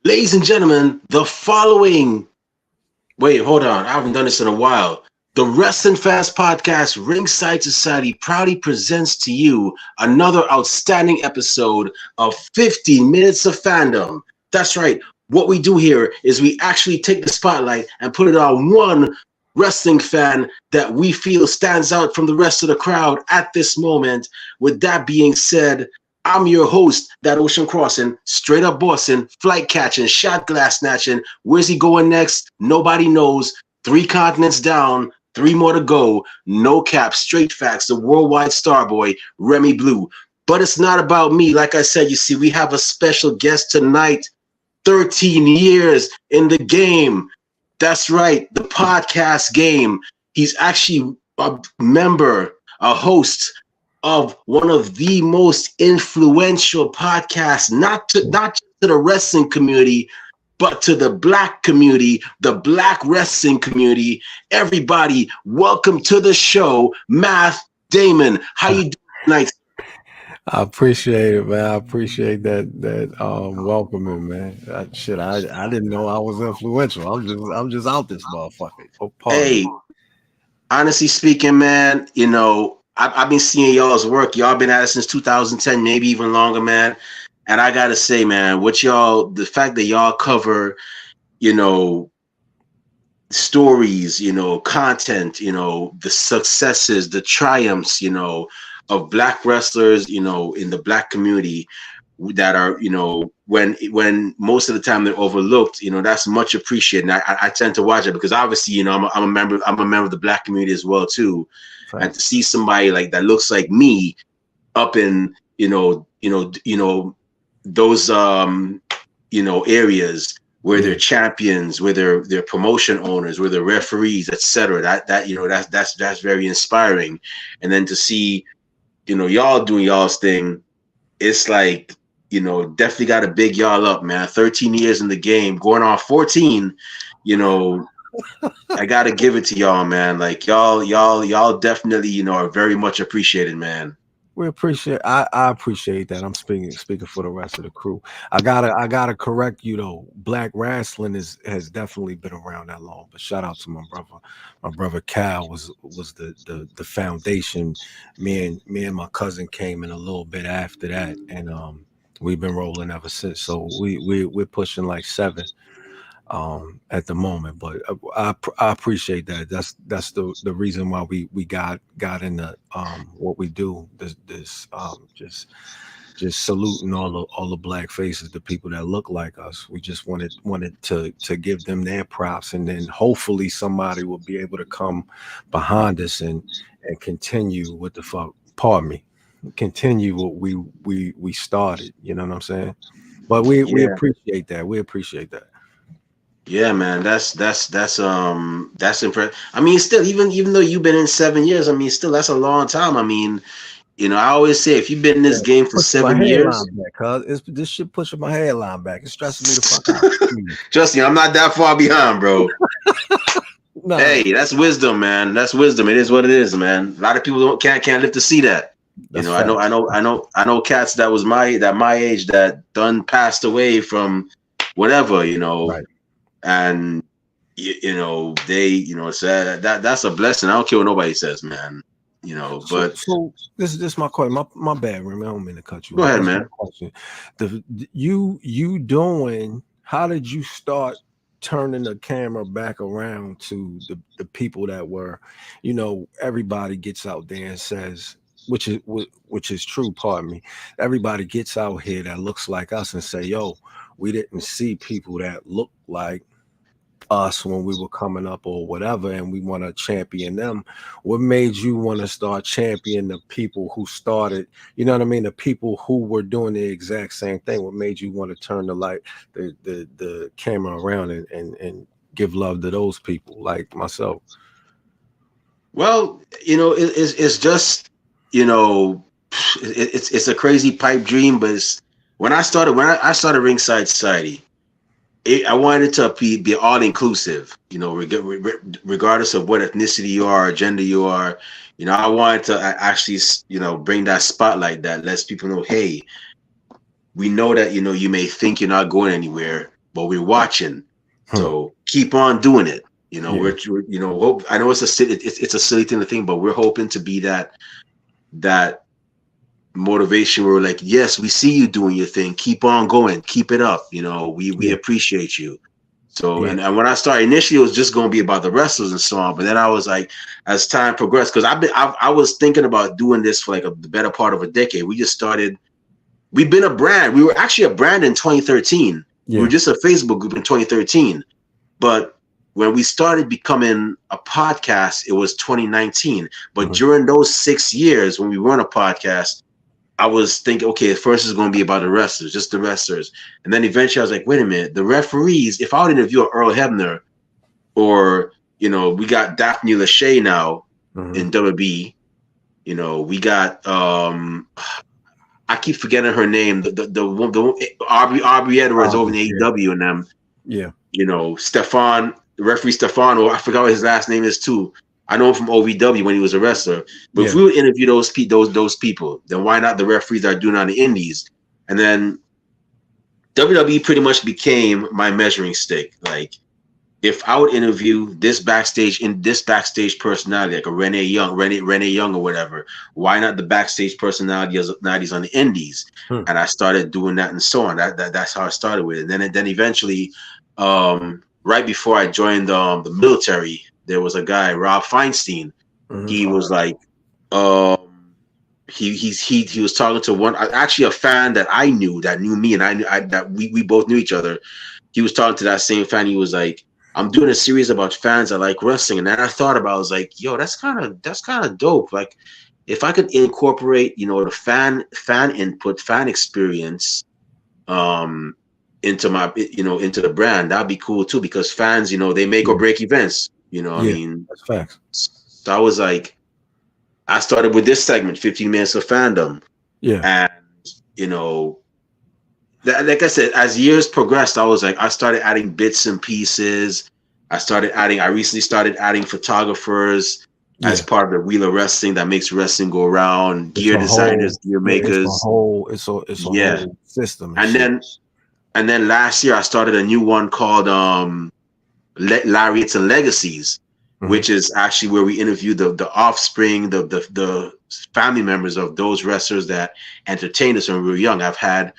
Ladies and gentlemen, the following. Wait, hold on. I haven't done this in a while. The Wrestling Fast Podcast Ringside Society proudly presents to you another outstanding episode of 50 Minutes of Fandom. That's right. What we do here is we actually take the spotlight and put it on one wrestling fan that we feel stands out from the rest of the crowd at this moment. With that being said, I'm your host, that ocean crossing, straight up bossing, flight catching, shot glass snatching. Where's he going next? Nobody knows. 3 continents down, 3 more to go. No cap, straight facts, the worldwide starboy, Remy Blue. But it's not about me. Like I said, you see, we have a special guest tonight. 13 years in the game. That's right, the podcast game. He's actually a member, a host of one of the most influential podcasts, not just to the wrestling community, but to the Black community, the Black wrestling community. Everybody, welcome to the show, Matth Damon. How you doing tonight? I appreciate it, man. I appreciate that welcoming, man. I didn't know I was influential. I'm just out this motherfucker. Oh, hey, honestly speaking, man, you know, I've been seeing y'all's work. Y'all been at it since 2010, maybe even longer, man. And I gotta say, man, the fact that y'all cover, you know, stories, you know, content, you know, the successes, the triumphs, you know, of Black wrestlers, you know, in the Black community that are, you know, when most of the time they're overlooked, you know, that's much appreciated. And I tend to watch it because obviously, you know, I'm a member of the Black community as well too. Right. And to see somebody like that looks like me up in, those areas where they're champions, where they're promotion owners, where they're referees, etc. That's very inspiring. And then to see, you know, y'all doing y'all's thing, it's like, you know, definitely got to big y'all up, man. 13 years in the game, going on 14, you know, I got to give it to y'all, man. Like y'all definitely, you know, are very much appreciated, man. We appreciate. I appreciate that. I'm speaking for the rest of the crew. I gotta correct you though. Black Rasslin has definitely been around that long. But shout out to my brother. My brother Cal was the foundation. Me and my cousin came in a little bit after that, and we've been rolling ever since. So we're pushing like 7 at the moment, but I appreciate that. That's the reason why we got into what we do. This just saluting all the Black faces, the people that look like us. We just wanted to give them their props, and then hopefully somebody will be able to come behind us and continue what the fuck. Pardon me. Continue what we started. You know what I'm saying? But we appreciate that. We appreciate that. Yeah, man, that's impressive. I mean, still, even though you've been in 7 years, I mean, still that's a long time. I mean, you know, I always say if you've been in this game for 7 years, this shit pushing my hairline back. It's stressing me the fuck out. Trust me, I'm not that far behind, bro. No. Hey, that's wisdom, man. That's wisdom. It is what it is, man. A lot of people can't live to see that. That's, you know, I know cats that was my age that done passed away from whatever, you know. Right. And you know they, you know, say that's a blessing. I don't care what nobody says, man. You know, but so this is my question. My bad, Remy. I don't mean to cut you. Go ahead, man. You doing? How did you start turning the camera back around to the people that were, you know, everybody gets out there and says, which is true. Pardon me. Everybody gets out here that looks like us and say, yo, we didn't see people that look like us when we were coming up or whatever, and we want to champion them. What made you want to start championing the people who started, you know what I mean, the people who were doing the exact same thing? What made you want to turn the camera around and give love to those people like myself? Well, you know, it's just, you know, it's a crazy pipe dream, but it's when I started Ringside Society, I wanted it to be all inclusive, you know, regardless of what ethnicity you are, or gender you are. You know, I wanted to actually, you know, bring that spotlight that lets people know, hey, we know that, you know, you may think you're not going anywhere, but we're watching. So keep on doing it. You know, hope, I know it's a silly thing to think, but we're hoping to be that motivation where we're like, yes, we see you doing your thing. Keep on going. Keep it up. You know, we appreciate you. So, and when I started initially, it was just going to be about the wrestlers and so on. But then I was like, as time progressed, because I was thinking about doing this for like the better part of a decade. We've been a brand. We were actually a brand in 2013. We were just a Facebook group in 2013. But when we started becoming a podcast, it was 2019. But during those 6 years when we weren't a podcast, I was thinking, okay, first is going to be about the wrestlers, just the wrestlers. And then eventually I was like, wait a minute, the referees, if I would interview Earl Hebner, or, you know, we got Daphne Lachey now in WB, you know, we got, I keep forgetting her name, the Aubrey Edwards over in AEW and them. Yeah. You know, referee Stefano, I forgot what his last name is too. I know him from OVW when he was a wrestler. But if we would interview those people, then why not the referees that are doing on the indies? And then WWE pretty much became my measuring stick. Like, if I would interview this backstage personality, like a Renee Young or whatever, why not the backstage personalities on the indies? And I started doing that and so on. That's how I started with it. And then eventually, right before I joined the military, there was a guy, Rob Feinstein. He was like, he was talking to actually a fan that I knew that knew me, and that we both knew each other. He was talking to that same fan. He was like, I'm doing a series about fans that like wrestling, and then I thought about, I was like, yo, that's kind of dope. Like, if I could incorporate, you know, the fan input, fan experience, into my, you know, into the brand, that'd be cool too, because fans, you know, they make or break events. You know, I mean, that's facts. So I was like, I started with this segment, 15 minutes of fandom. Yeah. And, you know, like I said, as years progressed, I was like, I started adding bits and pieces. I recently started adding photographers as part of the wheel of wrestling that makes wrestling go around, gear designers, gear makers. It's a whole system. And then last year I started a new one called Lariats and Legacies, which is actually where we interview the offspring, the family members of those wrestlers that entertained us when we were young. I've had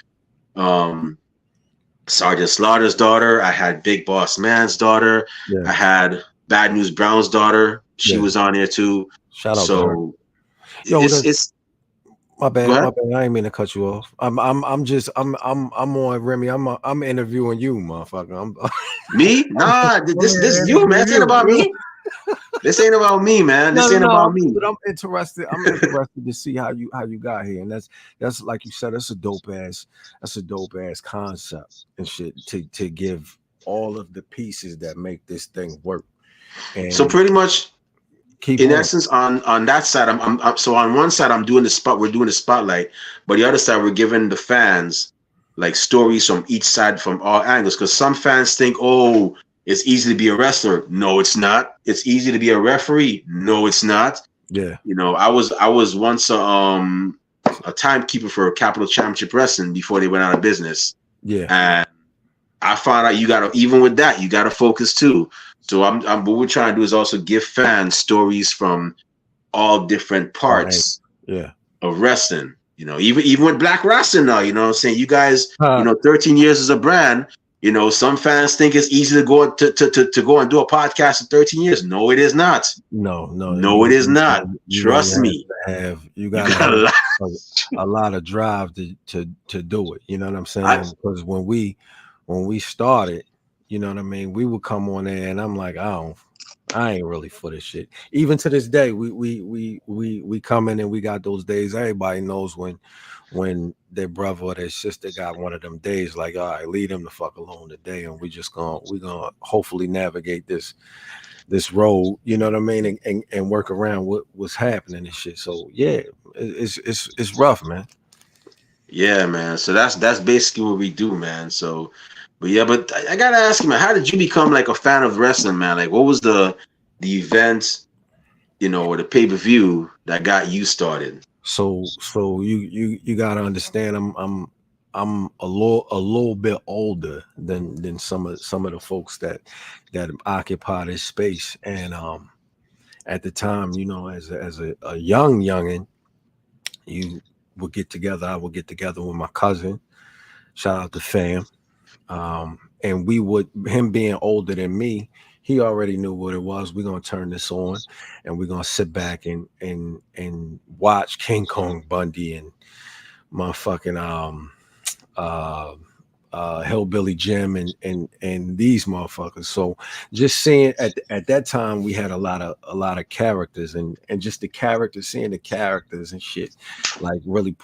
Sergeant Slaughter's daughter, I had Big Boss Man's daughter, I had Bad News Brown's daughter. She was on there too. Shout out to her. It's my bad. I ain't mean to cut you off. I'm on Remy. I'm interviewing you, motherfucker. Me? Nah, this you, man. This ain't about me. This ain't about me, man. This ain't about me. But I'm interested to see how you got here, and that's like you said. That's a dope ass concept and shit to give all of the pieces that make this thing work. And so pretty much. Essence, on that side, I'm so on one side we're doing the spotlight, but the other side we're giving the fans like stories from each side, from all angles. Because some fans think, oh, it's easy to be a wrestler. No, it's not. It's easy to be a referee. No, it's not. Yeah. You know, I was once a timekeeper for Capital Championship Wrestling before they went out of business. Yeah. And I found out even with that, you gotta focus too. So what we're trying to do is also give fans stories from all different parts of wrestling. You know, even with Black Rasslin now, you know what I'm saying? You guys, you know, 13 years as a brand, you know, some fans think it's easy to go to go and do a podcast in 13 years. No, it is not. No, it is not. Trust me. You got a lot of drive to do it. You know what I'm saying? Because when we started, you know what I mean, we would come on there and I'm like, I ain't really for this shit. Even to this day, we come in and we got those days. Everybody knows when their brother or their sister got one of them days, like, all right, leave them the fuck alone today, and we're gonna hopefully navigate this road, you know what I mean, and work around what's happening and shit. So yeah, it's rough, man. Yeah, man. So that's basically what we do, man. So. But yeah, but I gotta ask you, man, how did you become like a fan of wrestling, man? Like, what was the event, you know, or the pay-per-view that got you started? So you gotta understand, a little bit older than some of the folks that occupy this space. And at the time, you know, as a youngin, you would get together. I would get together with my cousin. Shout out to Fam. And we would, him being older than me, he already knew what it was. We're gonna turn this on, and we're gonna sit back and watch King Kong Bundy and motherfucking Hillbilly Jim and these motherfuckers. So just seeing at that time, we had a lot of characters, and just the characters, seeing the characters and shit, like really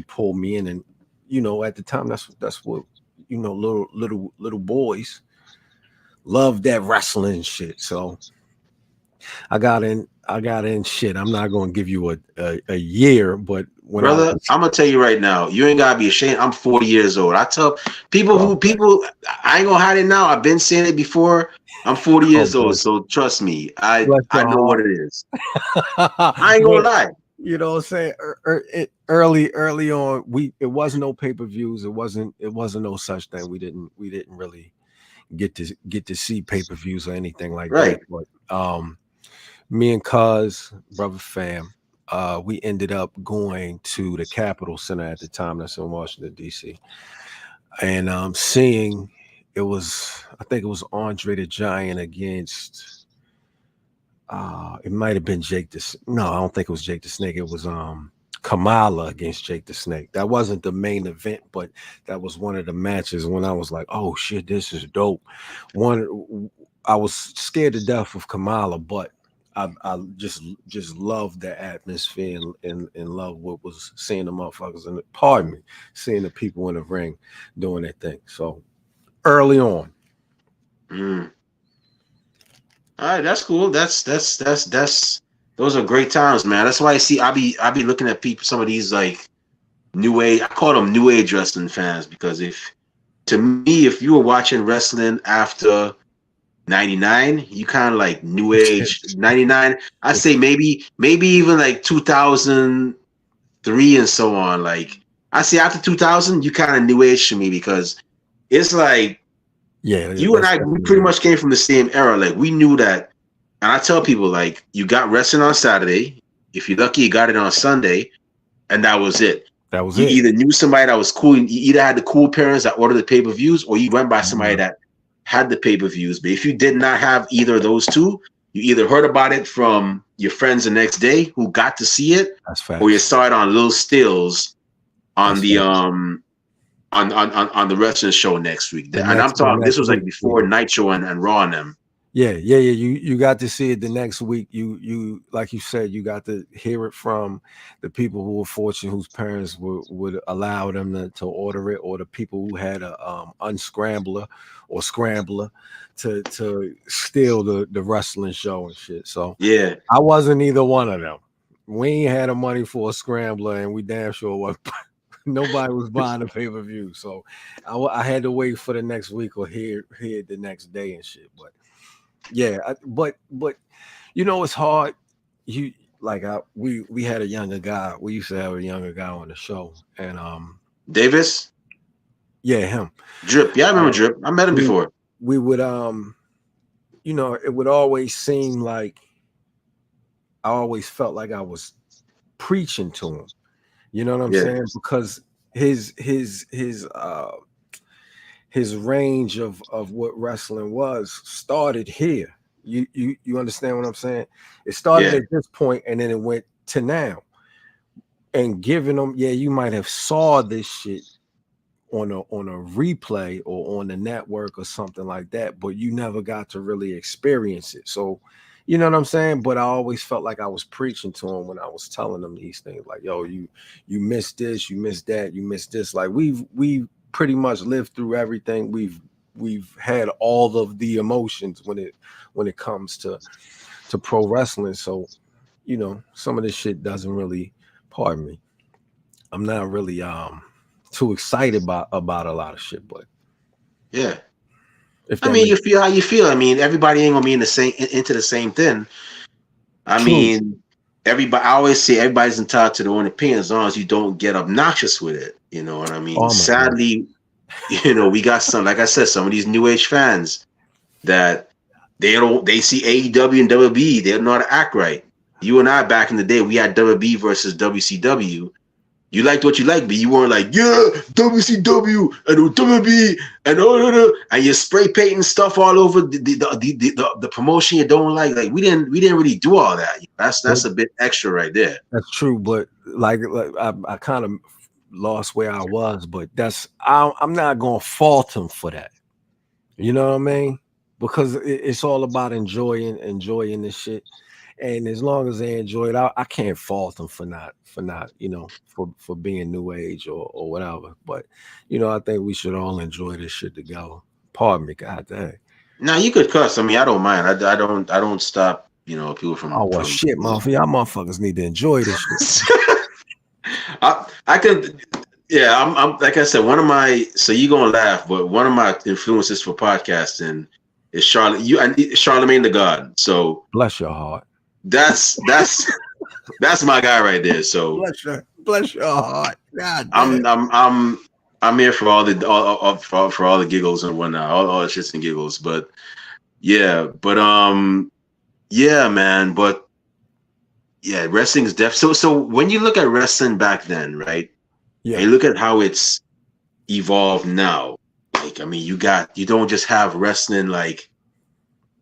pulled me in. And you know, at the time, that's what, you know, little boys love, that wrestling shit. So I got in shit. I'm not going to give you a year, but when brother, I'm gonna tell you right now, you ain't gotta be ashamed. I'm 40 years old. I tell people I ain't gonna hide it now. I've been saying it before. I'm 40 years old, so trust me, I know what it is. I ain't gonna lie. You know what I'm saying? Early on, it wasn't no pay-per-views. It wasn't no such thing. We didn't really get to see pay-per-views or anything like that. But me and Cuz, brother Fam, we ended up going to the Capitol Center at the time. That's in Washington, D.C. And seeing, I think it was Andre the Giant against, it might have been Jake the, no, I don't think it was Jake the Snake. It was Kamala against Jake the Snake. That wasn't the main event, but that was one of the matches when I was like, oh shit, this is dope. I was scared to death of Kamala, but I just loved the atmosphere and love what was seeing the motherfuckers, and pardon me, seeing the people in the ring doing their thing. So early on. All right, that's cool. That's those are great times, man. That's why I see I be looking at people, some of these like new age, I call them new age wrestling fans, because if you were watching wrestling after 99, you kind of like new age. 99, I say maybe even like 2003 and so on. Like I say after 2000, you kind of new age to me, because it's like, yeah, you and I, we pretty much came from the same era. Like we knew that, and I tell people, like, you got wrestling on Saturday. If you're lucky, you got it on Sunday, and that was it. You either knew somebody that was cool. You either had the cool parents that ordered the pay-per-views, or you went by somebody that had the pay-per-views. But if you did not have either of those two, you either heard about it from your friends the next day who got to see it, or you saw it on little stills on the on the wrestling show next week. And I'm talking, this was like before Nitro and Raw and them. Yeah. You got to see it the next week. You like you said, you got to hear it from the people who were fortunate, whose parents would allow them to order it, or the people who had a unscrambler or scrambler to steal the wrestling show and shit. So yeah, I wasn't either one of them. We ain't had the money for a scrambler, and we damn sure was. Nobody was buying a pay-per-view, so I had to wait for the next week or hear the next day and shit. But yeah, but you know, it's hard. We had a younger guy. We used to have a younger guy on the show, and Davis. Yeah, him. Drip. Yeah, I remember Drip. I met him before. We would you know, it would always seem like I always felt like I was preaching to him. You know what I'm saying? Because his range of what wrestling was started here. You understand what I'm saying? It started at this point, and then it went to now. And giving them, you might have saw this shit on a replay or on the network or something like that, but you never got to really experience it. So you know what I'm saying? But I always felt like I was preaching to him when I was telling them these things, like, yo, you missed this, you missed that, you missed this. Like we've pretty much lived through everything. We've had all of the emotions when it comes to pro wrestling. So, you know, some of this shit doesn't really, pardon me, I'm not really too excited about a lot of shit, but yeah. You feel how you feel. I mean, everybody ain't gonna be into the same thing. I mean, everybody. I always say everybody's entitled to their own opinion as long as you don't get obnoxious with it. You know what I mean? Oh, Sadly, we got some, like I said, some of these new age fans that they see AEW and WWE, they don't know how to act right. You and I back in the day, we had WWE versus WCW. You liked what you liked, but you weren't like, yeah, WCW and WWE and you're spray painting stuff all over the promotion you don't like. Like we didn't really do all that. That's a bit extra right there. That's true, but like I kind of lost where I was, but I'm not gonna fault him for that. You know what I mean? Because it's all about enjoying this shit. And as long as they enjoy it, I can't fault them for not, for being new age or whatever. But I think we should all enjoy this shit together. Pardon me, god dang. Now you could cuss. I mean, I don't mind. I don't stop, people from. Oh well, shit, motherfucker. Y'all motherfuckers need to enjoy this shit. I could, yeah. I'm like I said, so you gonna laugh, but one of my influences for podcasting is Charlemagne the God. So bless your heart. That's my guy right there. So bless your heart. God I'm here for all the giggles and whatnot, all the shits and giggles. But yeah, man. But yeah, wrestling is so when you look at wrestling back then, right? Yeah. And you look at how it's evolved now. Like, I mean, you don't just have wrestling like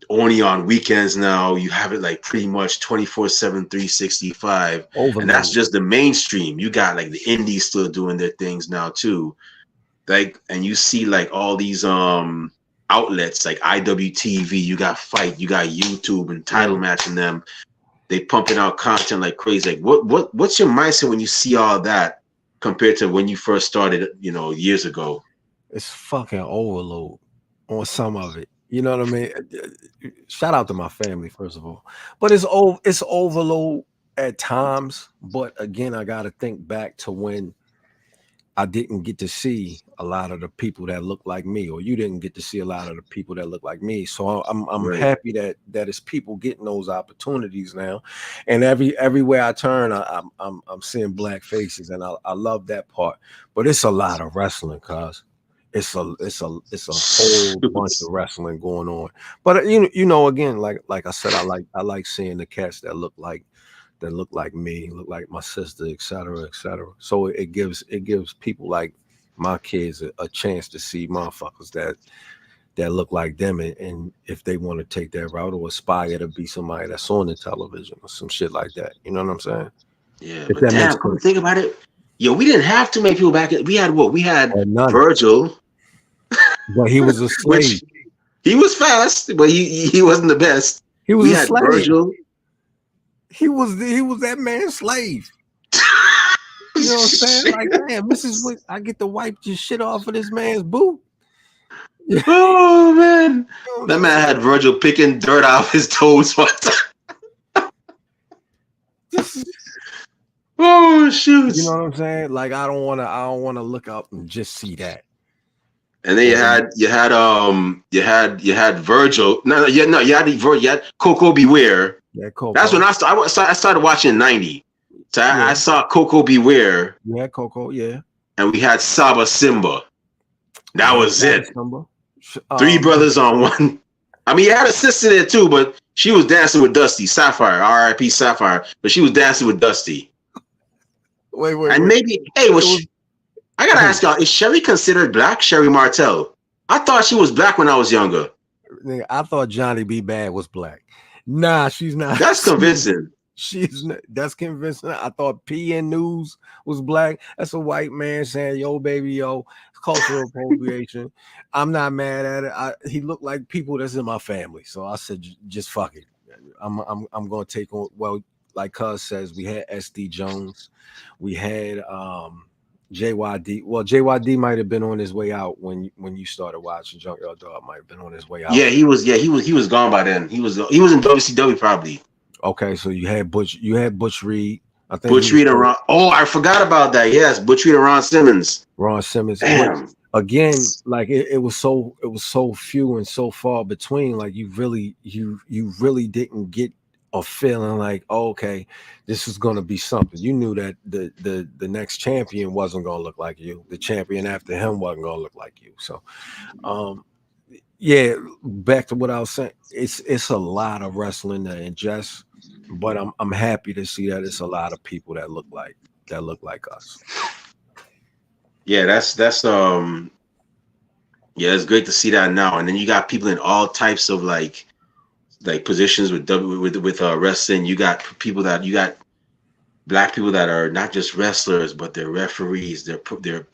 only on weekends now. You have it like pretty much 24/7, 365. And that's just the mainstream. You got like the indies still doing their things now too. Like, and you see like all these outlets like IWTV, you got Fight, you got YouTube and Title Match in them. They pumping out content like crazy. Like what's your mindset when you see all that compared to when you first started, years ago? It's fucking overload on some of it. You know what I mean? Shout out to my family, first of all. But it's overload at times. But again, I got to think back to when I didn't get to see a lot of the people that look like me, or you didn't get to see a lot of the people that look like me. So I'm right. Happy that it's people getting those opportunities now. And everywhere I turn, I'm seeing black faces, and I love that part. But it's a lot of wrestling, cuz. It's a whole bunch of wrestling going on. But again, like I said, I like seeing the cats that look like me, look like my sister, et cetera, et cetera. So it gives people like my kids a chance to see motherfuckers that look like them, and if they want to take that route or aspire to be somebody that's on the television or some shit like that. You know what I'm saying? Yeah, but damn, think about it. Yo, we didn't have too many people back. We had what? We had Virgil. But he was a slave. He was fast, but he wasn't the best. He was a slave. Virgil. He was that man's slave. You know what I'm saying? Like, damn, this is what I get to wipe your shit off of this man's boot. Oh man, that man had Virgil picking dirt off his toes one time. Oh shoot! You know what I'm saying? Like, I don't want to look up and just see that. And then you had Virgil. You had Coco Beware. Yeah, Coco. That's when I started watching in 90. So I saw Coco Beware. Yeah, Coco, yeah. And we had Saba Simba. That was it. Three brothers on one. I mean, you had a sister there too, but she was dancing with Dusty. Sapphire, R.I.P. Sapphire. But she was dancing with Dusty. Wait. And maybe, I gotta ask y'all, is Sherry considered black? Sherry Martel. I thought she was black when I was younger. I thought Johnny B. Bad was black. Nah, she's not. That's convincing. That's convincing. I thought PN News was black. That's a white man saying, yo, baby, yo, cultural appropriation. I'm not mad at it. He looked like people that's in my family. So I said, just fuck it. I'm gonna take on, well, like Cuz says, we had SD Jones, we had JYD. Well, JYD might have been on his way out when you started watching. Junkyard Dog might have been on his way out. Yeah, he was gone by then. He was in WCW probably. Okay, so you had Butch Reed. I think Butch Reed and Ron. Oh, I forgot about that. Yes, Butch Reed and Ron Simmons. Damn. Again, like it was so few and so far between. Like you really didn't get of feeling like, oh, okay, this is going to be something. You knew that the next champion wasn't going to look like you. The champion after him wasn't going to look like you. So, yeah, back to what I was saying. It's a lot of wrestling to ingest, but I'm happy to see that it's a lot of people that look like us. Yeah, that's yeah, it's great to see that now. And then you got people in all types of like positions with wrestling. You got black people that are not just wrestlers, but they're referees, they're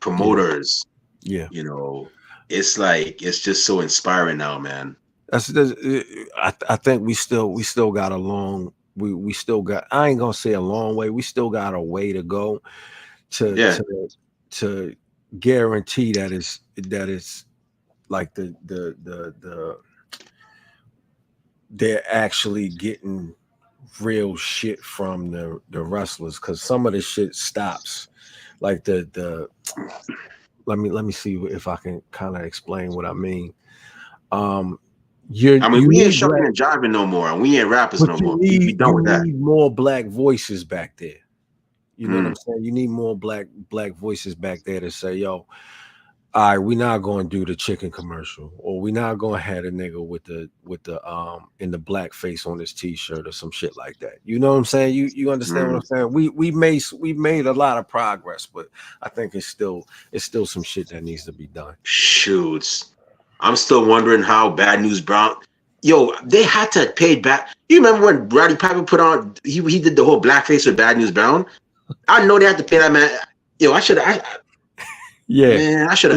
promoters. Yeah. You know, it's like it's just so inspiring now, man. I think we still got a long we still got, I ain't gonna say a long way, we still got a way to go to guarantee that it's like they're actually getting real shit from the wrestlers, because some of the shit stops. Like the let me see if I can kind of explain what I mean. We ain't shucking and jiving no more, and we ain't rappers no more. We done with that. You need more black voices back there. You know what I'm saying? You need more black voices back there to say, yo, all right, we're not going to do the chicken commercial, or we're not going to have a nigga with the in the black face on his t-shirt or some shit like that. You know what I'm saying? You understand what I'm saying? We made a lot of progress, but I think it's still some shit that needs to be done. Shoots. I'm still wondering how Bad News Brown. Yo, they had to pay back. You remember when Roddy Piper put on? He did the whole blackface with Bad News Brown. I know they had to pay that man. Yo, I should have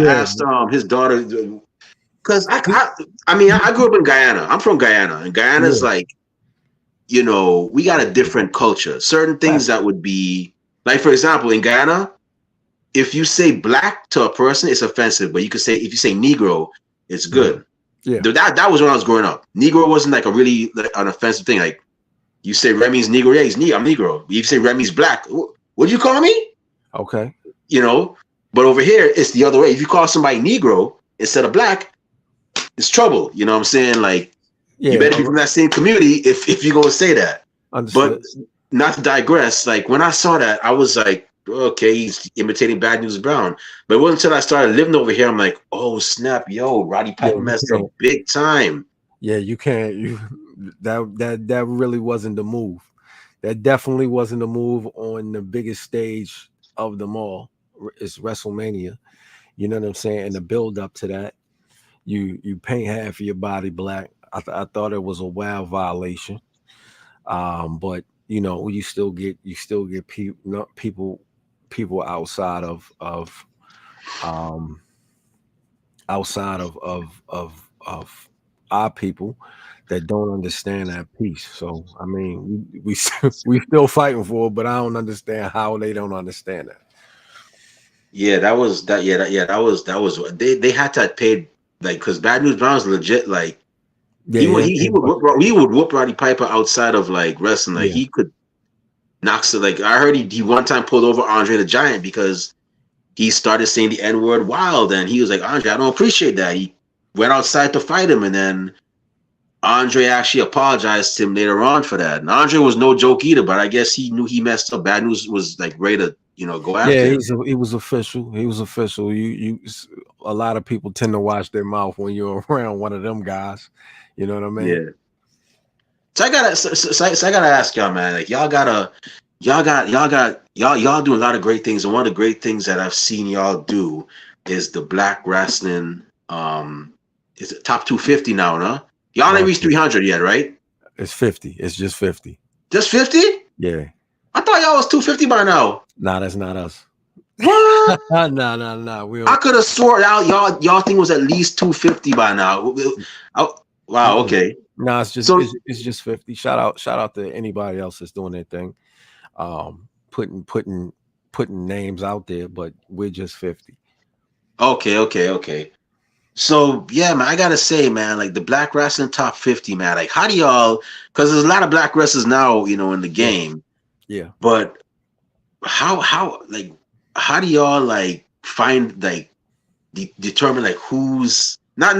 asked his daughter, because I grew up in Guyana. I'm from Guyana, and Guyana's like, you know, we got a different culture. Certain things that would be like, for example, in Guyana, if you say black to a person, it's offensive, but if you say Negro, it's good. Yeah, that was when I was growing up. Negro wasn't like a really an offensive thing. Like, you say Remy's Negro, yeah, I'm Negro. You say Remy's black, what do you call me? Okay, you know. But over here, it's the other way. If you call somebody Negro instead of black, it's trouble. You know what I'm saying? Like, you better be from that same community if you're gonna say that. Understood. But not to digress, like when I saw that, I was like, okay, he's imitating Bad News Brown. But it wasn't until I started living over here, I'm like, oh snap, yo, Roddy Piper messed up big time. Yeah, you can't. That really wasn't the move. That definitely wasn't the move on the biggest stage of them all. It's WrestleMania. You know what I'm saying? And the build up to that, you paint half of your body black. I thought it was a wild violation. But you know, you still get people outside of our people that don't understand that piece. So I mean, we still fighting for it, but I don't understand how they don't understand that. Yeah, that was they had to pay, like, because Bad News Brown is legit. Like, he would whoop Roddy Piper outside of like wrestling. Like, he could knock. So like, I heard he one time pulled over Andre the Giant because he started saying the N-word wild, and he was like, Andre, I don't appreciate that. He went outside to fight him, and then Andre actually apologized to him later on for that. And Andre was no joke either, but I guess he knew he messed up. Bad News was like ready to, go after him. Yeah, he was official. He was official. You a lot of people tend to watch their mouth when you're around one of them guys. You know what I mean? Yeah. So I gotta ask y'all, man. Like, y'all do a lot of great things, and one of the great things that I've seen y'all do is the Black Rasslin. Is it top 250 now, huh? Y'all ain't reached 300 yet, right? It's 50. It's just 50. Just 50? Yeah. I thought y'all was 250 by now. Nah, that's not us. What? Nah. I could have sworn out y'all thing was at least 250 by now. Wow. Okay. No, it's just 50. Shout out to anybody else that's doing their thing, putting names out there, but we're just 50. Okay. So yeah, man, I gotta say, man, like the Black Rasslin top 50, man. Like, how do y'all? Because there's a lot of black wrestlers now, in the game. Yeah. But how do y'all like find like determine like who's not?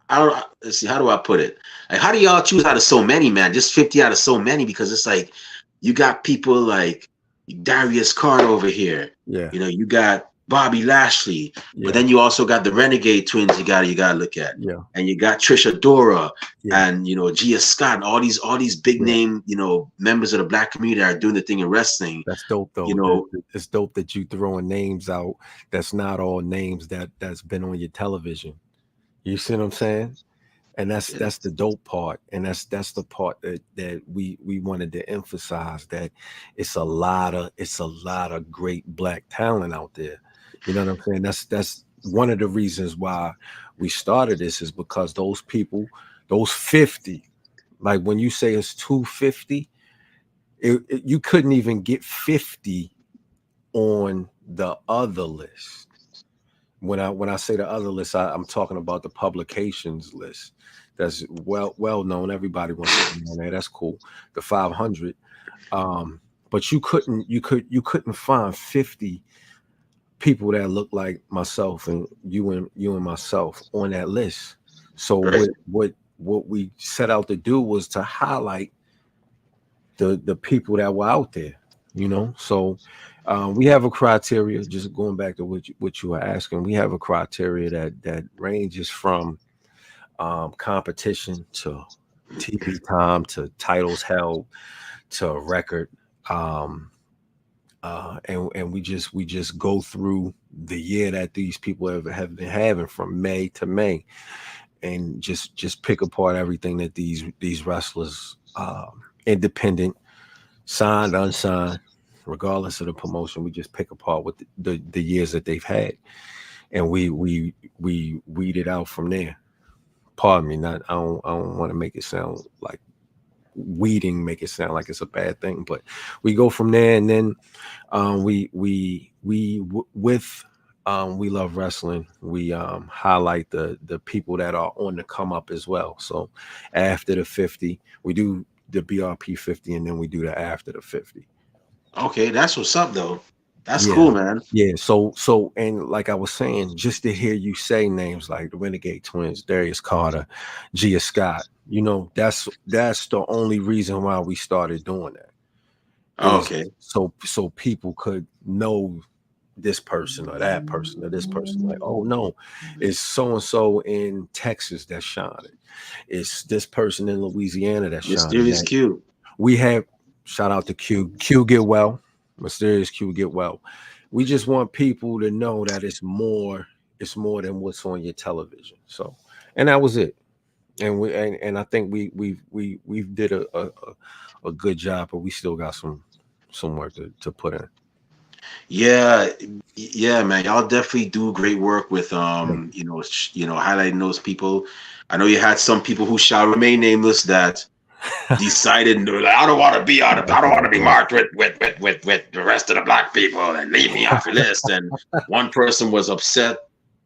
I don't let's see, how do I put it? Like, how do y'all choose out of so many, man? Just 50 out of so many, because it's like you got people like Darius Carter over here. Yeah, You got Bobby Lashley, but yeah, then you also got the Renegade Twins. You gotta look at, yeah, and you got Trisha Dora, yeah, and Gia Scott, and all these big yeah. name members of the black community are doing the thing in wrestling. That's dope You though. know, It's dope that you throwing names out. That's not all names that's been on your television. You see what I'm saying? And that's the dope part, and that's the part that we wanted to emphasize, that it's a lot of great black talent out there. You know what I'm saying? That's one of the reasons why we started this, is because those people, those 50, like when you say it's 250, you couldn't even get 50 on the other list. When I say the other list, I'm talking about the publications list. That's well known. Everybody wants to be on there. That's cool. The 500, but you couldn't find 50 people that look like myself and you and myself on that list. So right? what we set out to do was to highlight the people that were out there. So we have a criteria. Just going back to what you were asking, we have a criteria that ranges from competition to TV time to titles held to a record, and we just go through the year that these people have been having from May to May, and just pick apart everything that these wrestlers, independent, signed, unsigned, regardless of the promotion, we just pick apart what the years that they've had, and we weed it out from there. Pardon me, not I don't want to make it sound like weeding, make it sound like it's a bad thing, but we go from there, and then with We Love Wrestling, we highlight the people that are on the come up as well. So after the 50, we do the BRP 50, and then we do the after the 50. Okay, that's what's up though. That's Yeah. cool, man. Yeah, so and like I was saying, just to hear you say names like the Renegade Twins, Darius Carter, Gia Scott, that's the only reason why we started doing that. Is Okay. so people could know this person or that person or this person. Like, oh no, it's so and so in Texas that's shining. It's this person in Louisiana that's shining. Mysterious Q. We have, shout out to Q. Q get well. Mysterious Q get well. We just want people to know that it's more than what's on your television. So, and that was it. And I think we did a good job, but we still got some work to put in. Yeah, man. Y'all definitely do great work with highlighting those people. I know you had some people who shall remain nameless that decided, like, I don't want to be marked with the rest of the black people and leave me off the list. And one person was upset.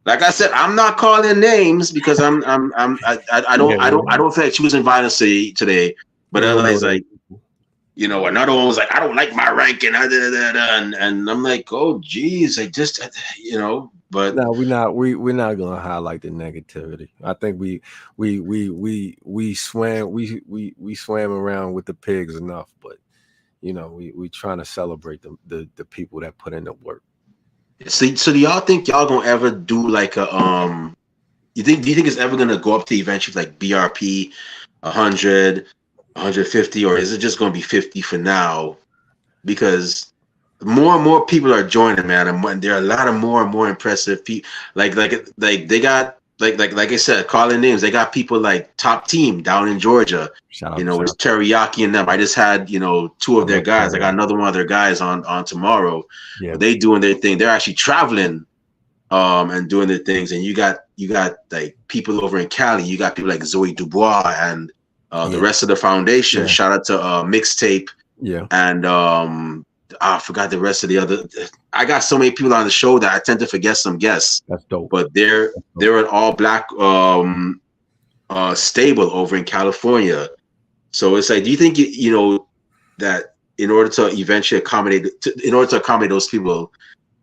Like I said, I'm not calling names because I don't feel like choosing violence today. But otherwise, like, another one was like, I don't like my ranking, and I'm like, oh geez, I just, but no, we're not gonna highlight the negativity. I think we swam around with the pigs enough, but we trying to celebrate the people that put in the work. So do y'all think y'all gonna ever do like a do you think it's ever gonna go up to eventually like BRP 100, 150, or is it just gonna be 50 for now? Because more and more people are joining, man, and there are a lot of more and more impressive people. Like they got like I said, calling names. They got people like Top Team down in Georgia. With Teriyaki and them. I just had two of their guys. I got another one of their guys on tomorrow. Yeah, they doing their thing. They're actually traveling, and doing their things. And you got like people over in Cali. You got people like Zoe Dubois and the rest of the foundation. Shout out to Mixtape. Yeah, and I forgot the rest of the other. I got so many people on the show that I tend to forget some guests. That's dope. But they're an all black stable over in California. So it's like, do you think that in order to eventually accommodate those people,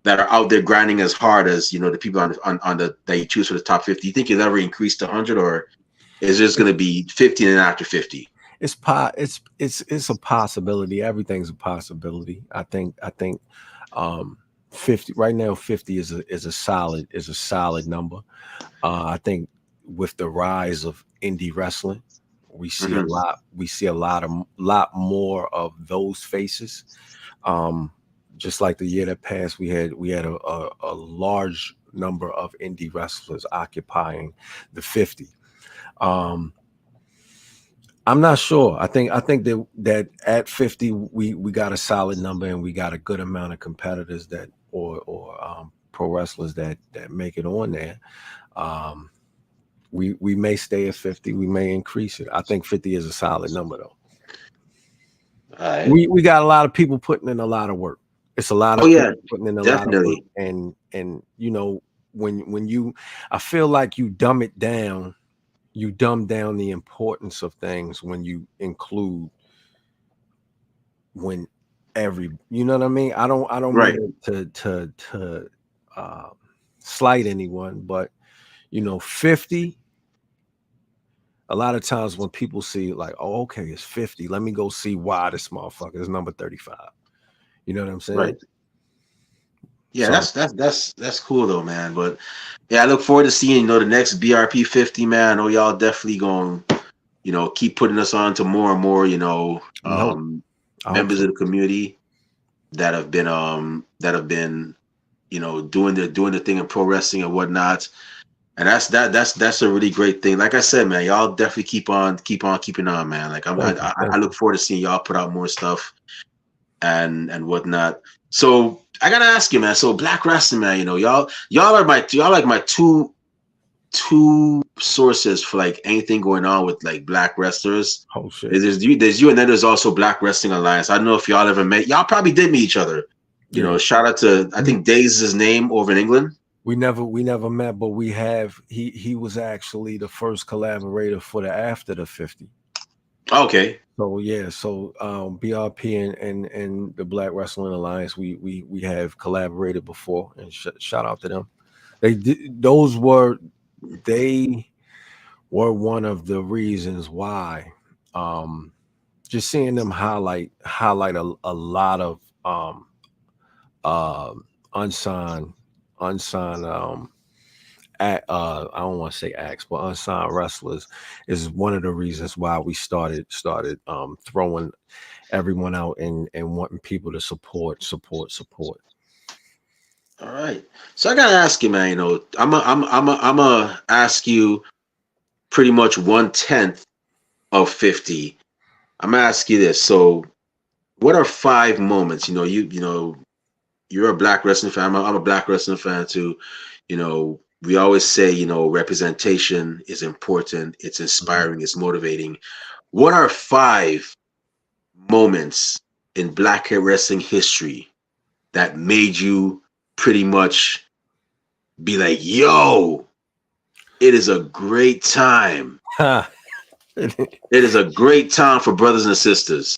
that are out there grinding as hard as the people on the that you choose for the top 50? Do you think you'll ever increase to 100, or is this going to be 50 and after 50? It's a possibility. Everything's a possibility. I think 50 right now. 50 is a solid number. I think with the rise of indie wrestling, we see a Mhm. lot. We see a lot more of those faces. Um, just like the year that passed, we had a large number of indie wrestlers occupying the 50. Um, I'm not sure. I think that at 50 we got a solid number, and we got a good amount of competitors that or pro wrestlers that make it on there. Um, we may stay at 50, we may increase it. I think 50 is a solid number though. All right. We got a lot of people putting in a lot of work. It's a lot Oh of yeah, people putting in a lot of work, definitely. and when you I feel like you dumb down the importance of things when you include when every you know what I mean. I don't Right. mean to uh, slight anyone, but 50. A lot of times when people see like, oh, okay, it's 50, let me go see why this motherfucker is number 35. You know what I'm saying? Right. Yeah, So that's cool though, man. But yeah, I look forward to seeing the next BRP 50, man. I know y'all definitely going keep putting us on to more and more we hope. I hope members so. of the community that have been doing the thing in pro wrestling and whatnot. And that's a really great thing. Like I said, man, y'all definitely keep on keeping on, man. Like Thank you. I Thank look forward to seeing y'all put out more stuff and whatnot. So I gotta ask you, man. So Black Rasslin, man, y'all are like my two sources for like anything going on with like black wrestlers. you. Oh shit. There's you, and then there's also Black Wrestling Alliance. I don't know if y'all ever met. Y'all probably did meet each other. Yeah. Shout out to I We think Days is his name over in England. we never met, but we have he was actually the first collaborator for the After the 50. Okay. So yeah, so BRP and the Black Wrestling Alliance, we have collaborated before, and shout out to them. They were one of the reasons why. Um, just seeing them highlight a lot of uh, unsigned unsigned I don't want to say acts, but unsigned wrestlers is one of the reasons why we started throwing everyone out and wanting people to support. All right. So I gotta ask you, man. I'm a ask you pretty much 1/10 of 50. I'm gonna ask you this. So, what are 5 moments? You're a black wrestling fan. I'm a black wrestling fan too. We always say, representation is important. It's Mhm. inspiring. It's motivating. What are 5 moments in black wrestling history that made you pretty much be like, yo, it is a great time. Ha! It is a great time for brothers and sisters.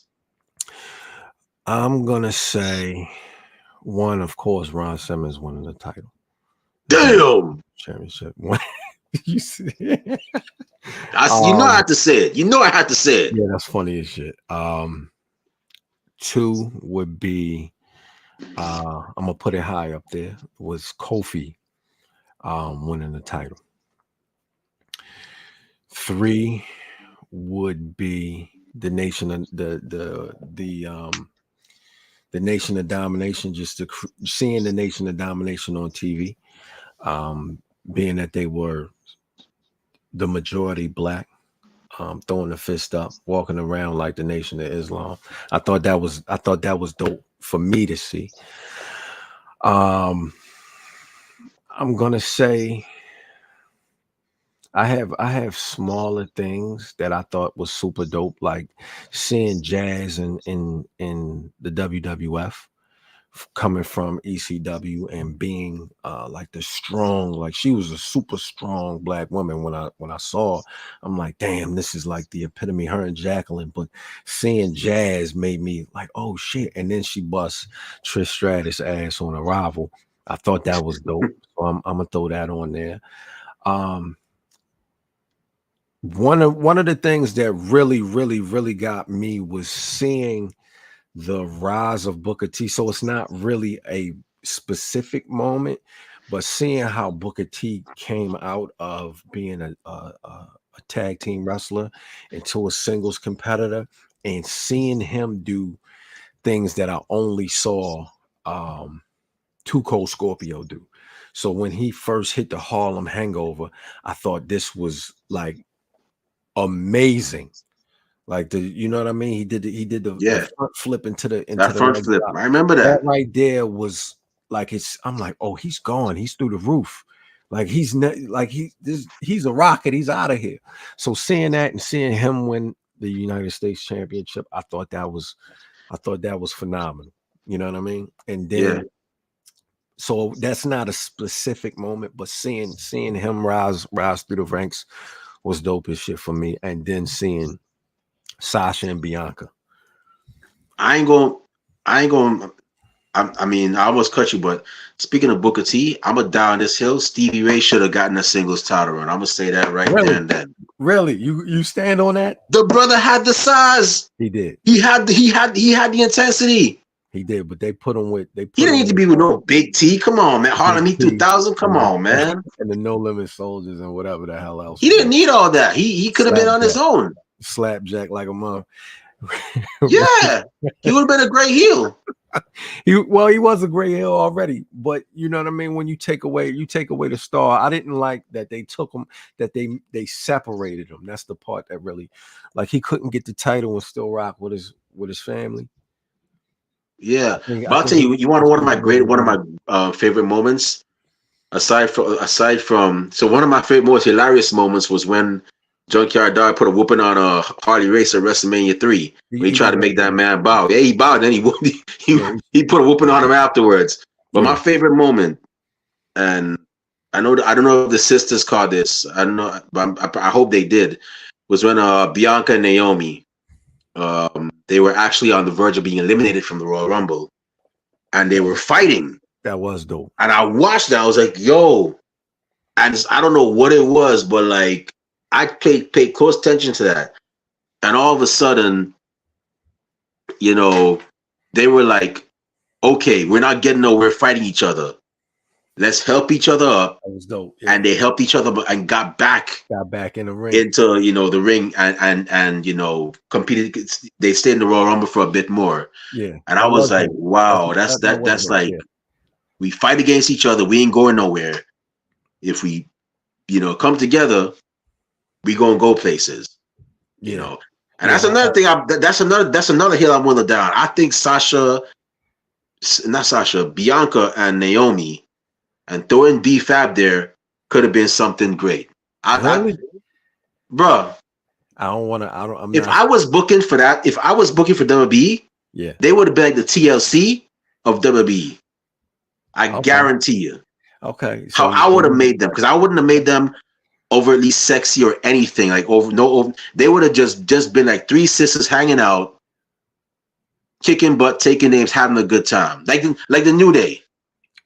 I'm gonna say one, of course, Ron Simmons winning the title, the WWE Damn. championship. One, you see, I um, had to say it. I had to say it. yeah, that's funny as shit. Two would be I'm gonna put it high up there. Was Kofi winning the title. Three would be the nation of the nation of domination. Just seeing the nation of domination on TV, being that they were the majority black, throwing the fist up, walking around like the Nation of Islam. I thought that was dope for me to see. Um, I'm gonna say I have smaller things that I thought was super dope, like seeing Jazz in the WWF, coming from ECW and being like the strong, like she was a super strong black woman. When I saw, I'm like, damn, this is like the epitome, her and Jacqueline. But seeing Jazz made me like, oh shit. And then she busts Trish Stratus ass on Arrival. I thought that was dope. So I'm gonna throw that on there. One of the things that really got me was seeing the rise of Booker T. So it's not really a specific moment, but seeing how Booker T came out of being a tag team wrestler into a singles competitor, and seeing him do things that I only saw Too Cold Scorpio do. So when he first hit the Harlem Hangover, I thought this was like amazing. Like you know what I mean? He did the front flip into the front flip. I remember that. That right there was like I'm like, oh, he's gone. He's through the roof. Like he's a rocket. He's out of here. So seeing that and seeing him win the United States Championship, I thought that was phenomenal. You know what I mean? And then so that's not a specific moment, but seeing him rise through the ranks was dope as shit for me. And then seeing Sasha and Bianca. I mean, I almost cut you, but speaking of Booker T, I'm a down this hill. Stevie Ray should have gotten a singles title run. I'm gonna say that right there and then. Really, you stand on that? The brother had the size. He did. He had the intensity. He did, but they put him with. He didn't need to be with no Big T. Come on, man. Harlem Heat 2000. Come on, man. And the No Limit Soldiers and whatever the hell else. He didn't need all that. He could have been on his own. Slapjack like a mom. Yeah, he would have been a great heel. He was a great heel already, but you know what I mean. When you take away the star, I didn't like that they took him, that they separated him. That's the part that really, like, he couldn't get the title and still rock with his family. Yeah, but I'll tell you, you want one of my favorite moments, aside from so one of my favorite most hilarious moments was when Junkyard Dog put a whooping on a Harley Race at WrestleMania 3 when he tried to make that man bow. Yeah, he bowed, then he put a whooping on him afterwards. But my favorite moment, and I don't know if the sisters caught this. I don't know, but I hope they did. Was when Bianca and Naomi, they were actually on the verge of being eliminated from the Royal Rumble, and they were fighting. That was dope. And I watched that. I was like, yo, and I don't know what it was, but like I paid close attention to that. And all of a sudden, you know, they were like, okay, we're not getting nowhere fighting each other. Let's help each other up. That was dope. Yeah. And they helped each other and got back in the ring, into, you know, the ring and you know, competed. They stayed in the Royal Rumble for a bit more. Yeah. And I was like, wow, that's like, we fight against each other. We ain't going nowhere. If we, you know, come together, we gonna go places. You know. And that's another thing. That's another hill I'm willing down. I think Bianca and Naomi, and throwing B-Fab there could have been something great. Bro, if I was booking for WWE, they would have been like the TLC of WWE. I guarantee you. Okay. So how I would have made them, because I wouldn't have made them overtly sexy or anything. Like they would have just been like three sisters hanging out, kicking butt, taking names, having a good time, like the New Day.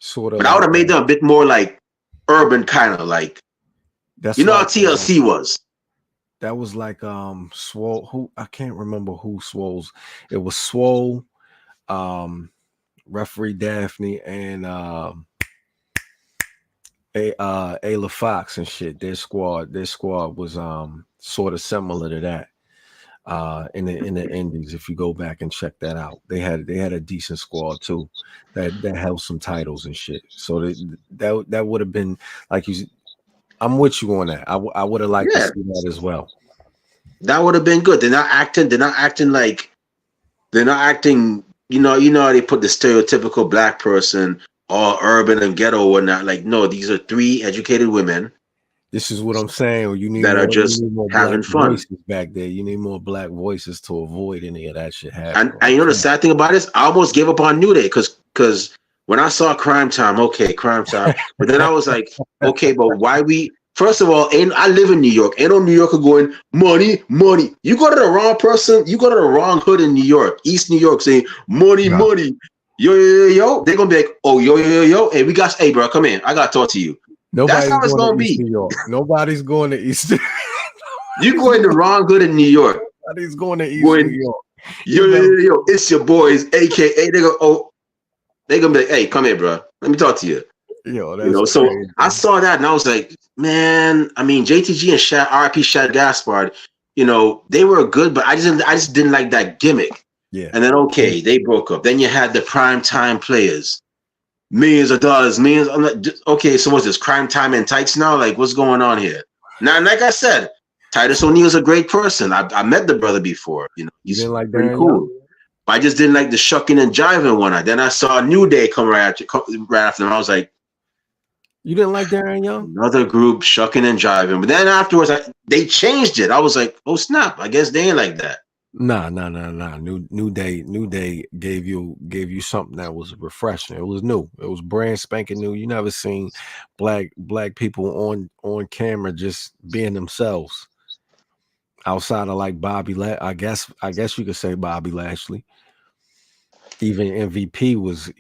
Sort of. But I would have made them a bit more like urban, kind of like. You know how TLC was. That was like Swole. Who I can't remember who Swole's. It was Swole, Referee Daphne, and Ayla Fox and shit. Their squad was sort of similar to that in the Indies. If you go back and check that out, they had a decent squad too that held some titles and shit. So that would have been like you. I'm with you on that. I would have liked to see that as well. That would have been good. They're not acting. You know how they put the stereotypical black person, all urban and ghetto or not. Like, no, these are three educated women. This is what I'm saying. You need that are just having fun back there. You need more black voices to avoid any of that shit happening. And you know the sad thing about this, I almost gave up on New Day because when I saw Crime Time, but then I was like, okay, but why we? First of all, I live in New York. Ain't no New Yorker going, money, money. You go to the wrong person. You go to the wrong hood in New York, East New York, saying money, money. yo. They're gonna be like, oh, yo. Hey, hey, bro, come in. I gotta talk to you. That's how it's gonna be. New York. Nobody's going to East. You go in the wrong hood in New York. Nobody's going to East New York. Yo, it's your boys, aka they're gonna be like, hey, come here, bro. Let me talk to you. Yo, that's so crazy. I saw that and I was like, man, I mean, JTG and Shad, RIP Shad Gaspard, they were good, but I just didn't like that gimmick. Yeah. And then they broke up. Then you had the prime time players, millions of dollars, millions. I'm like, okay, so what's this, crime time and tights now? Like, what's going on here? Now, like I said, Titus O'Neil's a great person. I met the brother before. He's like pretty cool. But I just didn't like the shucking and jiving one. Then I saw New Day come right after them. I was like, you didn't like Darren Young? Another group shucking and jiving. But then afterwards, they changed it. I was like, oh snap! I guess they ain't like that. Nah. New Day gave you something that was refreshing. It was new. It was brand spanking new. You never seen black people on camera just being themselves. Outside of like Bobby, I guess you could say Bobby Lashley. Even MVP was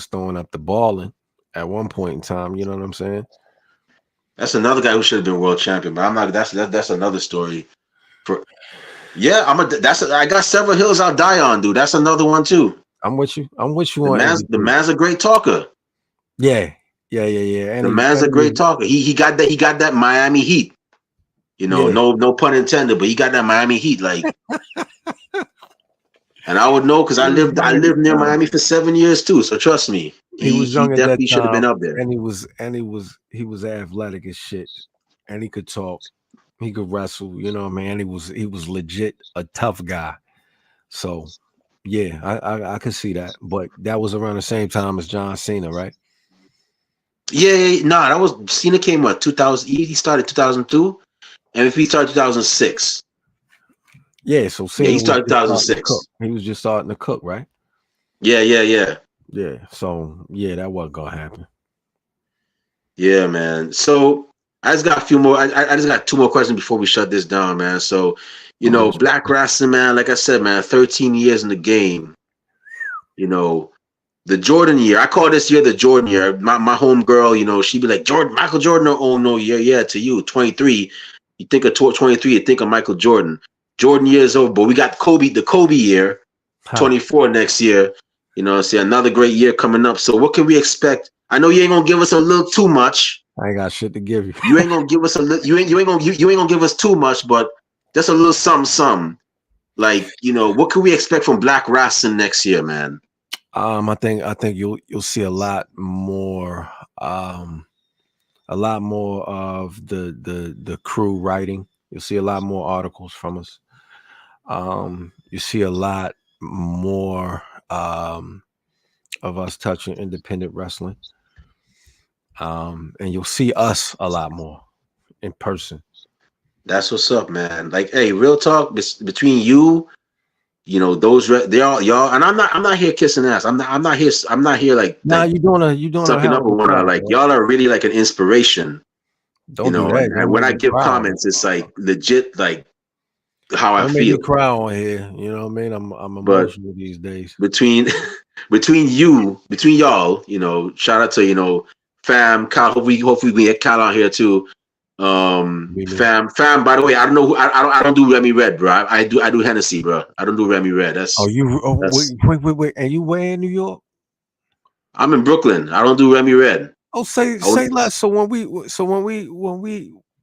throwing up the balling at one point in time. You know what I'm saying? That's another guy who should have been world champion, but I'm not. That's another story. I got several hills I'll die on, dude. That's another one too. I'm with you. The man's a great talker. Yeah. And the man's a great talker. He got that Miami heat. No pun intended, but he got that Miami heat, like. And I would know because I lived near Miami for 7 years too. So trust me, he was young. He definitely should have been up there. And he was athletic as shit, and he could talk. He could wrestle. You know what I mean? He was legit a tough guy. So yeah, I could see that. But that was around the same time as John Cena, right? Yeah. That was Cena came what 2000. He started 2002. And if he started 2006. Yeah, so he started 2006. He was just starting to cook, right? Yeah. Yeah, so yeah, that wasn't gonna happen. Yeah, man. So I just got a few more. I just got 2 more questions before we shut this down, man. So, Black Rasslin, man, like I said, man, 13 years in the game. The Jordan year. I call this year the Jordan year. My home girl, she'd be like, Michael Jordan. Oh no, yeah, to you, 23. You think of 23, you think of Michael Jordan. Jordan years over, but we got the Kobe year, 24 next year. See another great year coming up. So what can we expect? I know you ain't gonna give us a little too much. I ain't got shit to give you. You ain't gonna give us you ain't gonna give us too much, but just a little something. Like, what can we expect from Black Rasslin next year, man? I think you'll see a lot more of the crew writing. You'll see a lot more articles from us. You see a lot more of us touching independent wrestling. And you'll see us a lot more in person. That's what's up, man. Like, hey, real talk between you, those they all y'all, and I'm not here kissing ass. I'm not here like. Nah, you doing sucking up with one another. Like, y'all are really like an inspiration. Don't do that. And when I give comments, it's like legit, like how I feel. Make me cry on here. You know what I mean? I'm emotional these days. Between y'all, shout out to Fam, Kyle. Hopefully we get Kyle on here too. Fam. By the way, I don't know. I don't do Remy Red, bro. I do Hennessy, bro. I don't do Remy Red. Wait. And you where in New York? I'm in Brooklyn. I don't do Remy Red. Oh, say less. So when we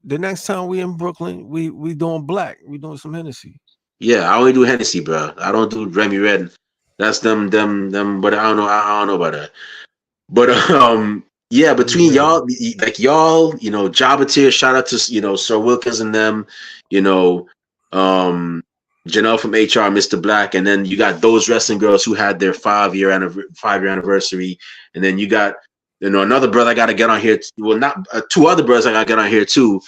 the next time we in Brooklyn, we doing black. We doing some Hennessy. Yeah, I only do Hennessy, bro. I don't do Remy Red. That's them. But I don't know about that. But yeah, between y'all, like y'all, Jobber, shout out to Sir Wilkins and them, Janelle from HR, Mr. Black, and then you got those wrestling girls who had their 5-year anniversary, and then you got another brother I got to get on here. Well, not 2 other brothers I got to get on here too.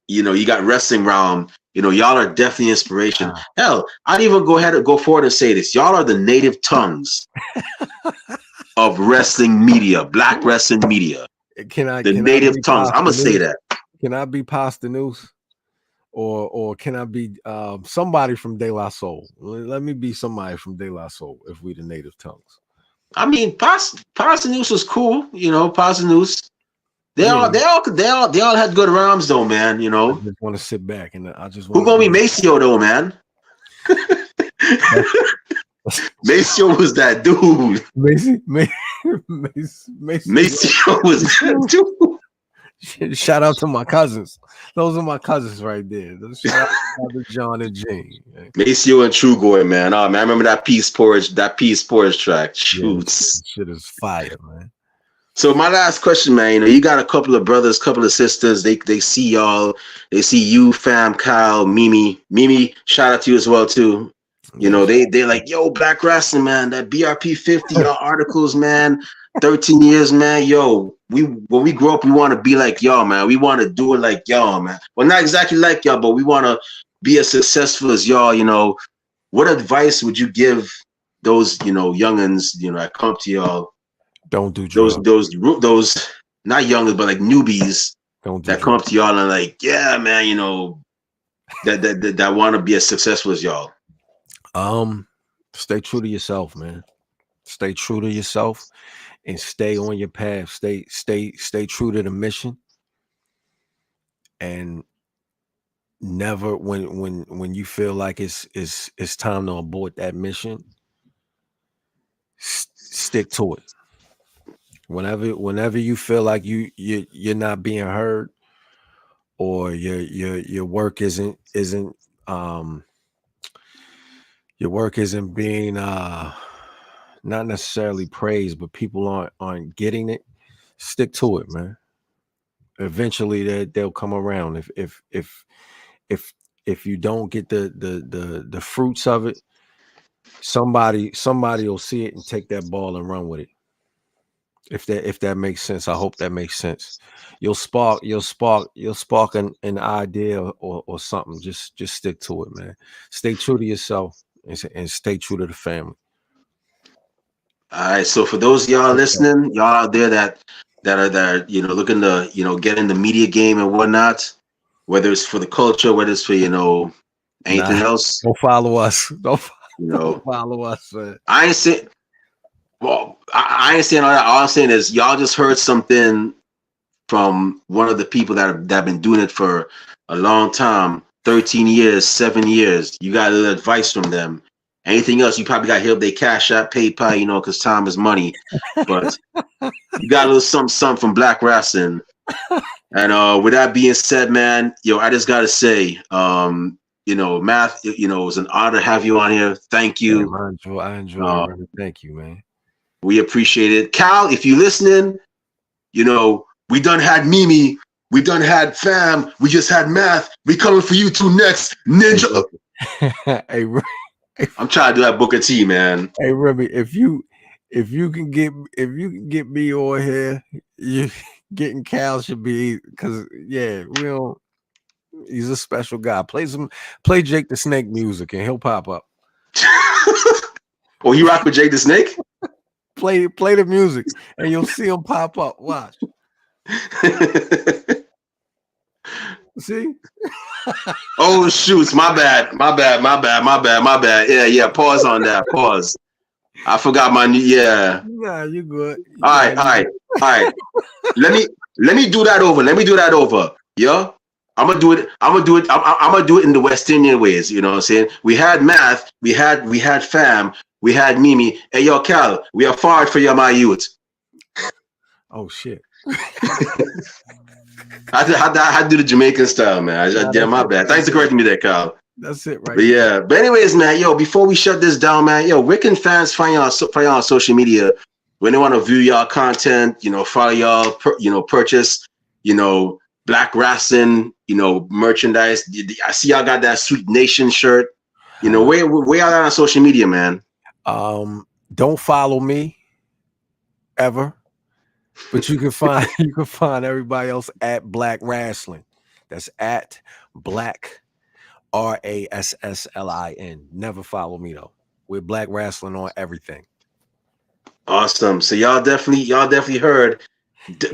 You got Wrestling Realm. Y'all are definitely inspiration. Hell, I'd even go forward and say this: y'all are the native tongues of wrestling media, black wrestling media. Can I native tongues? I'm gonna say that. Can I be pasta news? or can I be somebody from De La Soul? Let me be somebody from De La Soul if we the native tongues. I mean, Parson was cool, you know. Parson, they all had good rhymes though, man. You I know, just want to sit back and I just who want gonna be Maceo though, man? Maceo was that dude. Maceo was that dude. Shout out to my cousins. Those are my cousins right there. Shout out to John and Jane. Maceo and Trugoy, man. Oh man, I remember that Peace Porridge track. Shoots. Yeah, shit is fire, man. So my last question, man, you know, you got a couple of brothers, couple of sisters. They see y'all. They see you, fam, Kyle, Mimi. Mimi, shout out to you as well too. You know, they like, yo, Black Rasslin, man, that BRP 50 y'all articles, man. 13 years, man. Yo, when we grow up, we want to be like y'all, man. We want to do it like y'all, man. Well, not exactly like y'all, but we want to be as successful as y'all. You know, what advice would you give those, you know, youngins, you know, that come to y'all? Don't do drugs. Those not youngins, but like newbies that come up to y'all and like, yeah, man, you know, that want to be as successful as y'all. Stay true to yourself, man. Stay true to yourself and stay on your path. Stay true to the mission. And never when you feel like it's time to abort that mission, stick to it. Whenever you feel like you're not being heard, or your work isn't being not necessarily praised, but people aren't getting it, stick to it, man. Eventually they'll come around. If you don't get the fruits of it, somebody will see it and take that ball and run with it. If that makes sense. I hope that makes sense. You'll spark an idea or something. Just stick to it, man. Stay true to yourself and stay true to the family. All right. So for those of y'all listening, y'all out there that are you know, looking to, you know, get in the media game and whatnot, whether it's for the culture, whether it's for, you know, anything else, don't follow us. Don't follow us. Man. I ain't saying. Well, I ain't saying all that. All I'm saying is y'all just heard something from one of the people that have been doing it for a long time, 13 years, 7 years. You got a little advice from them. Anything else, you probably got to help their Cash App, PayPal, you know, because time is money. But you got a little something from Black Rasslin. And with that being said, man, yo, I just got to say, you know, Matth, you know, it was an honor to have you on here. Thank you. Yeah, I enjoy it. Thank you, man. We appreciate it. Cal, if you listening, you know, we done had Mimi. We done had Fam. We just had Matth. We coming for you two next. Ninja. Hey, I'm trying to do that Booker T, man. Hey, Remy, if you can get me on here, you getting Cal should be, because yeah, we don't. He's a special guy. Play Jake the Snake music and he'll pop up. Oh, you rock with Jake the Snake? Play the music and you'll see him pop up. Watch. See? Oh, shoots. My bad. Yeah. Pause on that. Pause. I forgot my new. Yeah. Nah, you good. All right. Let me do that over. Yeah. I'm gonna do it. I'm gonna do it in the West Indian ways. You know what I'm saying? We had Matth. We had Fam. We had Mimi. Hey, yo, Cal, we are forward for your my youth. Oh, shit. I had to do the Jamaican style, man. Yeah, my bad. Thanks for correcting me there, Cal. That's it, right? But yeah. But anyways, man, yo, before we shut this down, man, yo, where can fans find y'all on social media when they want to view y'all content, you know, follow y'all, purchase, you know, Black Rasslin, you know, merchandise. I see y'all got that Sweet Nation shirt. You know, where y'all on social media, man? Don't follow me ever, but you can find everybody else at Black Rasslin. That's at Black Rasslin. Never follow me though. We're Black Rasslin on everything. Awesome. So y'all definitely heard.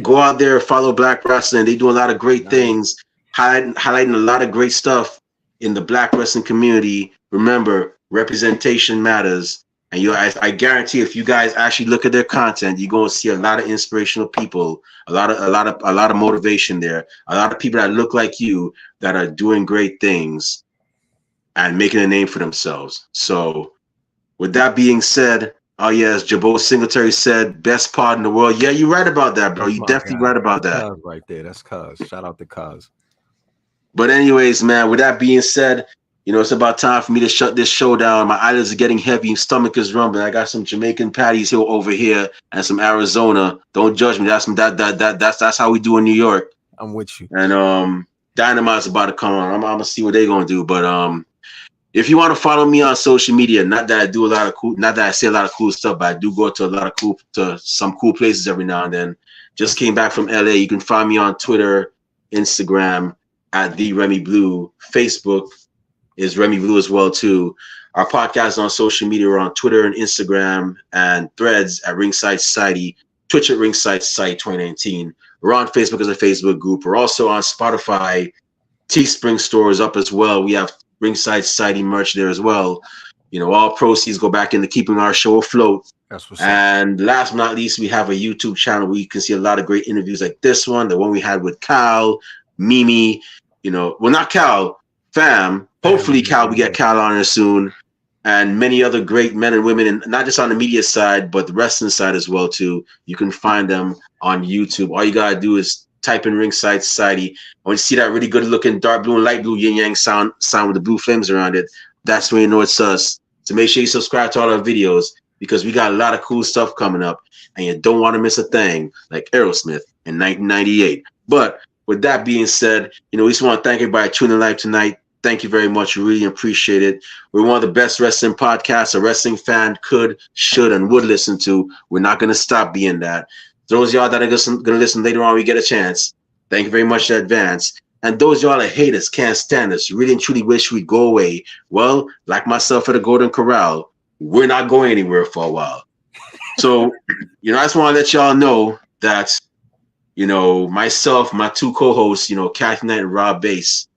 Go out there, follow Black Rasslin. They do a lot of great things. highlighting a lot of great stuff in the Black wrestling community. Remember, representation matters. And I guarantee if you guys actually look at their content, you're going to see a lot of inspirational people, a lot of motivation there, a lot of people that look like you that are doing great things and making a name for themselves. So with that being said, oh yes, Jabot Singletary said best pod in the world. Yeah, you're right about that, bro. You're definitely right about that. Cuz right there. That's Cuz. Shout out to Cuz. But anyways, man, with that being said, you know, it's about time for me to shut this show down. My eyelids are getting heavy, stomach is rumbling. I got some Jamaican patties here over here and some Arizona. Don't judge me. That's how we do in New York. I'm with you. And Dynamite's about to come on. I'm gonna see what they're gonna do. But if you want to follow me on social media, not that I say a lot of cool stuff, but I do go to some cool places every now and then. Just came back from LA. You can find me on Twitter, Instagram at the Remy Blue. Facebook is Remy Blue as well too. Our podcast is on social media. We're on Twitter and Instagram and Threads at Ringside Society, Twitch at Ringside Society 2019. We're on Facebook as a Facebook group. We're also on Spotify. Teespring store is up as well. We have Ringside Society merch there as well. You know, all proceeds go back into keeping our show afloat. That's what's and last but not least, we have a YouTube channel where you can see a lot of great interviews like this one, the one we had with Cal, Mimi, you know, well, not Cal, Fam. Hopefully, Cal, we get Cal on here soon. And many other great men and women, and not just on the media side, but the wrestling side as well, too. You can find them on YouTube. All you got to do is type in Ringside Society. When you see that really good looking dark blue and light blue yin yang sound with the blue flames around it, that's when you know it's us. So make sure you subscribe to all our videos because we got a lot of cool stuff coming up and you don't want to miss a thing like Aerosmith in 1998. But with that being said, you know, we just want to thank everybody tuning in live tonight. Thank you very much. Really appreciate it. We're one of the best wrestling podcasts a wrestling fan could, should, and would listen to. We're not going to stop being that. Those of y'all that are going to listen later on, we get a chance. Thank you very much in advance. And those y'all that hate us, can't stand us, really and truly wish we'd go away. Well, like myself at the Golden Corral, we're not going anywhere for a while. So, you know, I just want to let y'all know that, you know, myself, my two co-hosts, you know, Kathy Knight and Rob Bass,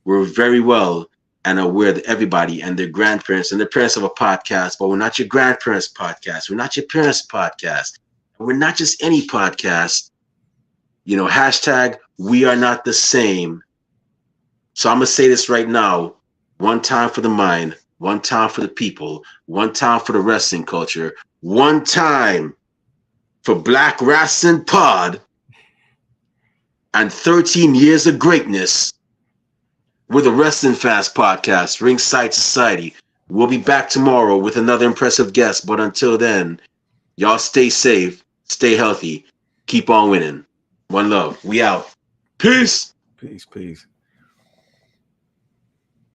we're very well and aware that everybody and their grandparents and the parents of a podcast, but we're not your grandparents' podcast. We're not your parents' podcast. We're not just any podcast. You know, hashtag we are not the same. So I'm going to say this right now. One time for the mind, one time for the people, one time for the wrestling culture, one time for Black Rasslin Pod and 13 years of greatness. With the Wrestling Fast Podcast, Ringside Society. We'll be back tomorrow with another impressive guest. But until then, y'all stay safe, stay healthy, keep on winning. One love. We out. Peace. Peace.